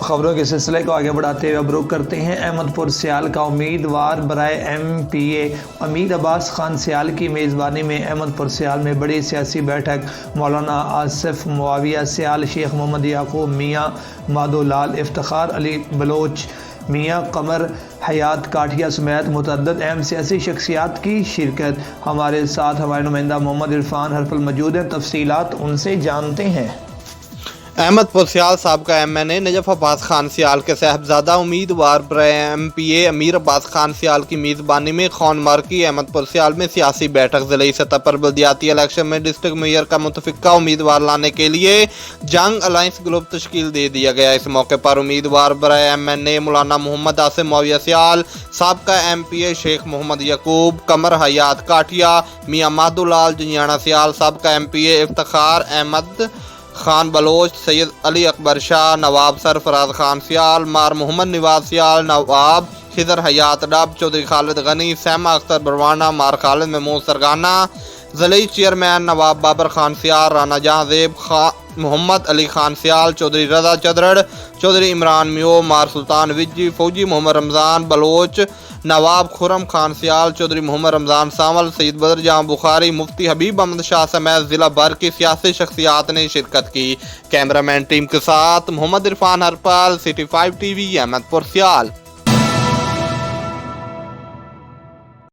خبروں کے سلسلے کو آگے بڑھاتے ہوئے اب رخ کرتے ہیں احمد پور سیال کا امیدوار برائے MP امیر عباس خان سیال کی میزبانی میں احمد پور سیال میں بڑی سیاسی بیٹھک۔ مولانا آصف معاویہ سیال، شیخ محمد یعقوب، میاں مادو لال، افتخار علی بلوچ، میاں قمر حیات کاٹھیا سمیت متعدد اہم سیاسی شخصیات کی شرکت۔ ہمارے ساتھ ہمارے نمائندہ محمد عرفان حرفل موجود ہیں، تفصیلات ان سے جانتے ہیں۔ احمد پور سیال سابقہ MNA نجف عباس خان سیال کے صاحبزادہ امیدوار برائے MPA امیر عباس خان سیال کی میزبانی میں خان مارکی احمد پور سیال میں سیاسی بیٹھک۔ ضلعی سطح پر بلدیاتی الیکشن میں ڈسٹرکٹ میئر کا متفقہ امیدوار لانے کے لیے جنگ الائنس گروپ تشکیل دے دیا گیا۔ اس موقع پر امیدوار برائے MNA مولانا محمد آصف معاویہ سیال، سابقہ MPA شیخ محمد یعقوب، قمر حیات کاٹھیا، میاں مادو لال جنیانا سیال، سابقہ MPA افتخار احمد خان بلوچ، سید علی اکبر شاہ، نواب سرفراز خان سیال، مار محمد نواز سیال، نواب خضر حیات ڈب، چودھری خالد غنی، سیمہ اختر بروانہ، مار خالد محمود سرگانہ، ضلعی چیئرمین نواب بابر خان سیال، رانا جہاں زیب، محمد علی خان سیال، چودھری رضا چدرڑ، چودھری عمران میو، مار سلطان وجی، فوجی محمد رمضان بلوچ، نواب خرم خان سیال، چودھری محمد رمضان سانول، سید بدر جہاں بخاری، مفتی حبیب احمد شاہ سمیت ضلع بھر کی سیاسی شخصیات نے شرکت کی۔ کیمرہ مین ٹیم کے ساتھ محمد عرفان ہرپال، City 5 TV، احمد پور سیال۔